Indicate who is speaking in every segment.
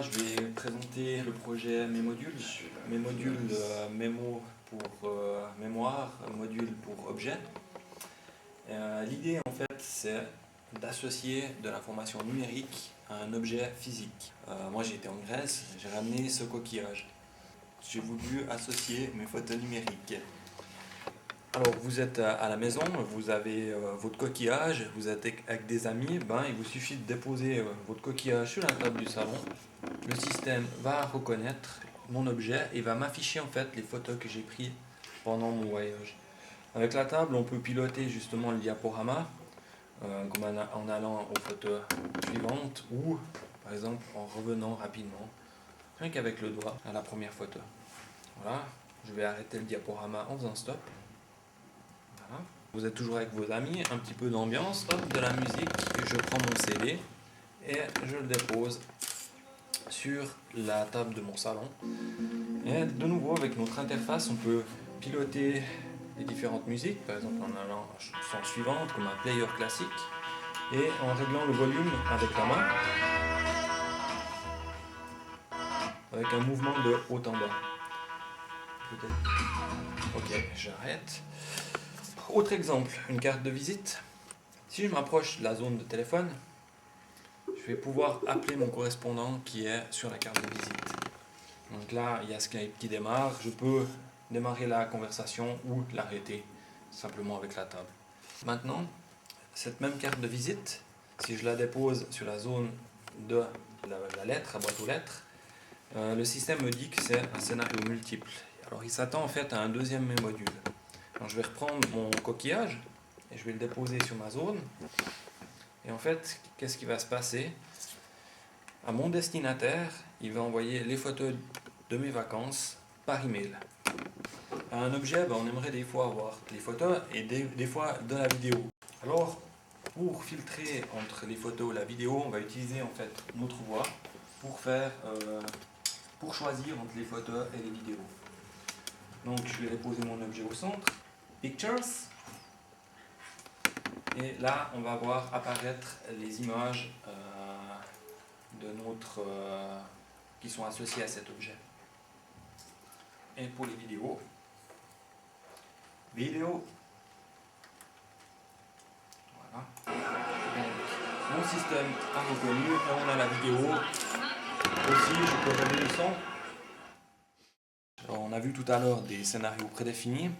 Speaker 1: Je vais présenter le projet Mes modules. Mes modules mémo pour mémoire, module pour objet. L'idée en fait c'est d'associer de l'information numérique à un objet physique. Moi j'ai été en Grèce, j'ai ramené ce coquillage. J'ai voulu associer mes photos numériques. Alors vous êtes à la maison, vous avez votre coquillage, vous êtes avec des amis, il vous suffit de déposer votre coquillage sur la table du salon. Le système va reconnaître mon objet et va m'afficher en fait les photos que j'ai prises pendant mon voyage. Avec la table, on peut piloter justement le diaporama, comme en allant aux photos suivantes ou par exemple en revenant rapidement, rien qu'avec le doigt à la première photo. Voilà, je vais arrêter le diaporama en faisant stop. Voilà. Vous êtes toujours avec vos amis, un petit peu d'ambiance, de la musique, je prends mon CD et je le dépose sur la table de mon salon. Et de nouveau, avec notre interface, on peut piloter les différentes musiques, par exemple en allant à la chanson suivante, comme un player classique, et en réglant le volume avec la main, avec un mouvement de haut en bas. Ok, j'arrête. Autre exemple, une carte de visite. Si je m'approche de la zone de téléphone, je vais pouvoir appeler mon correspondant qui est sur la carte de visite. Donc là, il y a Skype qui démarre. Je peux démarrer la conversation ou l'arrêter simplement avec la table. Maintenant, cette même carte de visite, si je la dépose sur la zone de la lettre, la boîte aux lettres, le système me dit que c'est un scénario multiple. Alors il s'attend en fait à un deuxième module. Alors, je vais reprendre mon coquillage et je vais le déposer sur ma zone. Et en fait, qu'est-ce qui va se passer? À mon destinataire, il va envoyer les photos de mes vacances par email. À un objet, on aimerait des fois avoir les photos et des fois de la vidéo. Alors, pour filtrer entre les photos et la vidéo, on va utiliser en fait notre voix pour choisir entre les photos et les vidéos. Donc, je vais déposer mon objet au centre, Pictures, et là, on va voir apparaître les images qui sont associées à cet objet. Et pour les vidéos, vidéo. Voilà. Donc, mon système a reconnu, là on a la vidéo. Aussi, je peux régler le son. Alors, on a vu tout à l'heure des scénarios prédéfinis.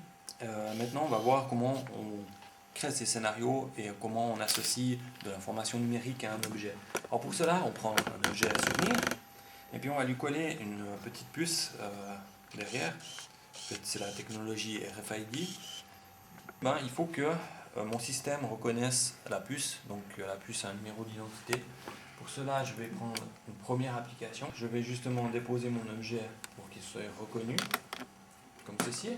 Speaker 1: Maintenant, on va voir comment on crée ces scénarios et comment on associe de l'information numérique à un objet. Alors pour cela, on prend un objet à souvenir et puis on va lui coller une petite puce derrière. C'est la technologie RFID. Il faut que mon système reconnaisse la puce, donc la puce a un numéro d'identité. Pour cela, je vais prendre une première application. Je vais justement déposer mon objet pour qu'il soit reconnu, comme ceci.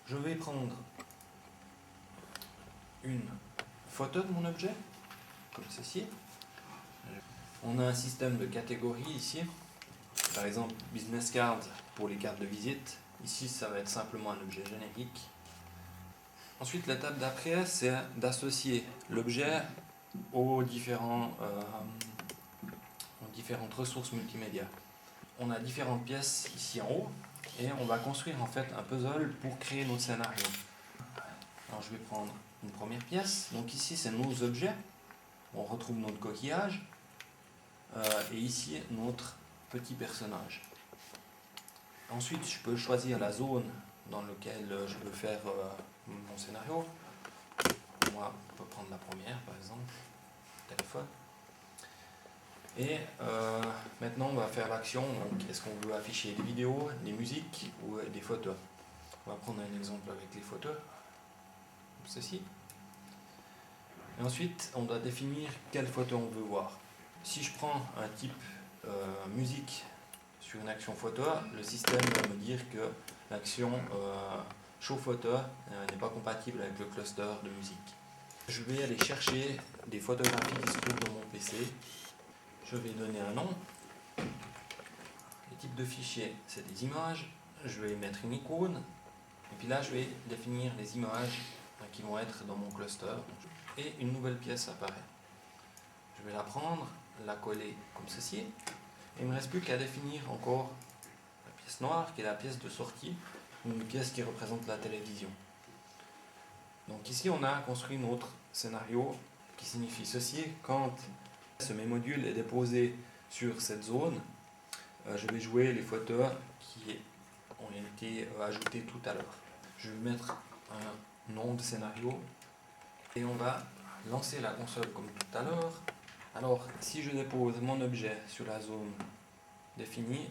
Speaker 1: Je vais prendre une photo de mon objet, comme ceci. On a un système de catégories ici. Par exemple, business card pour les cartes de visite. Ici, ça va être simplement un objet générique. Ensuite, l'étape d'après, c'est d'associer l'objet aux différentes ressources multimédia. On a différentes pièces ici en haut et on va construire en fait un puzzle pour créer notre scénario. Alors je vais prendre une première pièce. Donc ici, c'est nos objets. On retrouve notre coquillage et ici notre petit personnage. Ensuite, je peux choisir la zone dans laquelle je veux faire mon scénario. Moi, on peut prendre la première, par exemple, téléphone. Et maintenant, on va faire l'action. Donc, est-ce qu'on veut afficher des vidéos, des musiques ou des photos? On va prendre un exemple avec les photos, comme ceci. Et ensuite, on doit définir quelle photo on veut voir. Si je prends un type musique sur une action photo, le système va me dire que l'action show photo n'est pas compatible avec le cluster de musique. Je vais aller chercher des photographies qui se trouvent dans mon PC. Je vais donner un nom. Le type de fichier, c'est des images. Je vais mettre une icône. Et puis là, je vais définir les images qui vont être dans mon cluster. Et une nouvelle pièce apparaît. Je vais la prendre, la coller comme ceci. Il ne me reste plus qu'à définir encore la pièce noire qui est la pièce de sortie, une pièce qui représente la télévision. Donc ici on a construit notre scénario qui signifie ceci: quand ce module est déposé sur cette zone, je vais jouer les fauteurs qui ont été ajoutés tout à l'heure. Je vais mettre un nom de scénario et on va lancer la console comme tout à l'heure. Alors si je dépose mon objet sur la zone définie,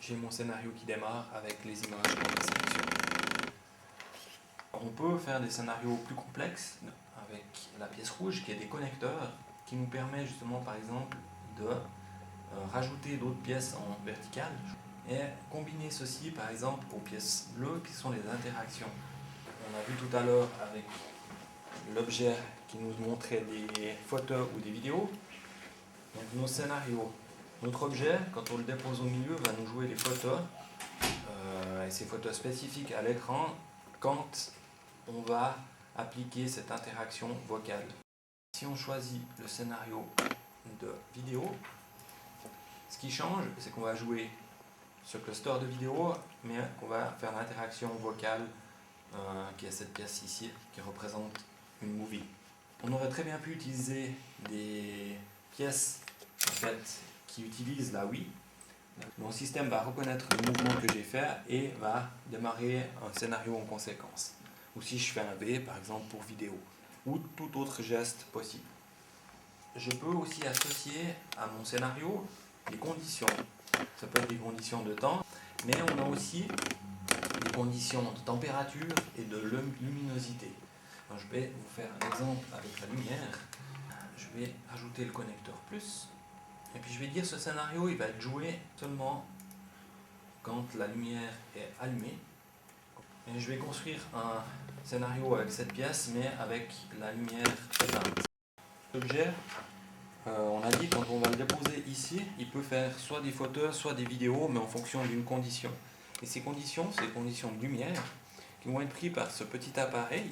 Speaker 1: j'ai mon scénario qui démarre avec les images qu'on a sélectionnées. On peut faire des scénarios plus complexes avec la pièce rouge qui est des connecteurs qui nous permet justement par exemple de rajouter d'autres pièces en verticale et combiner ceci par exemple aux pièces bleues qui sont les interactions. On a vu tout à l'heure avec l'objet qui nous montrait des photos ou des vidéos. Donc nos scénarios. Notre objet, quand on le dépose au milieu, va nous jouer les photos, et ces photos spécifiques à l'écran quand on va appliquer cette interaction vocale. Si on choisit le scénario de vidéo, ce qui change, c'est qu'on va jouer ce cluster de vidéo, mais qu'on va faire l'interaction vocale qui est cette pièce ici, qui représente une movie. On aurait très bien pu utiliser des pièces en fait, qui utilisent la Wii. Mon système va reconnaître le mouvement que j'ai fait et va démarrer un scénario en conséquence. Ou si je fais un V, par exemple, pour vidéo, ou tout autre geste possible. Je peux aussi associer à mon scénario des conditions. Ça peut être des conditions de temps, mais on a aussi des conditions de température et de luminosité. Alors, je vais vous faire un exemple avec la lumière. Je vais ajouter le connecteur plus. Et puis je vais dire ce scénario il va être joué seulement quand la lumière est allumée. Et je vais construire un scénario avec cette pièce mais avec la lumière éteinte. L'objet, on a dit quand on va le déposer ici, il peut faire soit des photos, soit des vidéos, mais en fonction d'une condition. Et ces conditions, c'est les conditions de lumière qui vont être prises par ce petit appareil.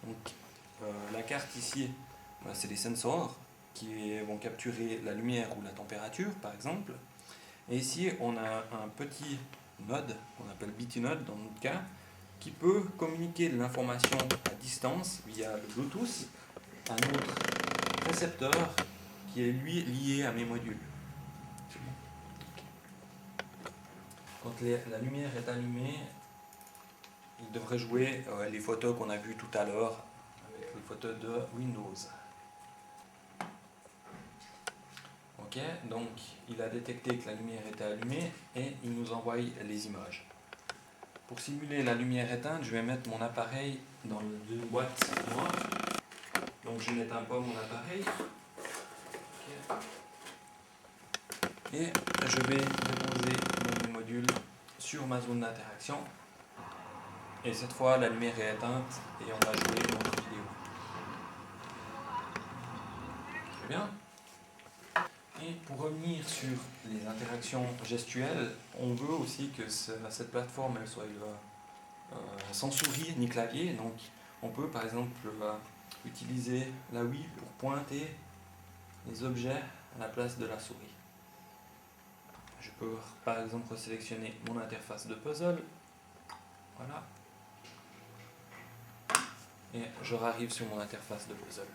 Speaker 1: Donc, la carte ici, c'est des sensors qui vont capturer la lumière ou la température par exemple. Et ici on a un petit node qu'on appelle BT-node dans notre cas qui peut communiquer de l'information à distance via le Bluetooth à notre récepteur qui est lui lié à mes modules. Quand la lumière est allumée, il devrait jouer les photos qu'on a vues tout à l'heure avec les photos de Windows. Ok, donc il a détecté que la lumière était allumée et il nous envoie les images. Pour simuler la lumière éteinte, je vais mettre mon appareil dans une boîte noire. Donc je n'éteins pas mon appareil. Okay. Et je vais déposer mon module sur ma zone d'interaction. Et cette fois, la lumière est éteinte et on va jouer notre vidéo. Très bien. Et pour revenir sur les interactions gestuelles, on veut aussi que cette plateforme elle soit sans souris ni clavier. Donc on peut par exemple utiliser la Wii pour pointer les objets à la place de la souris. Je peux par exemple sélectionner mon interface de puzzle. Voilà. Et je arrive sur mon interface de puzzle.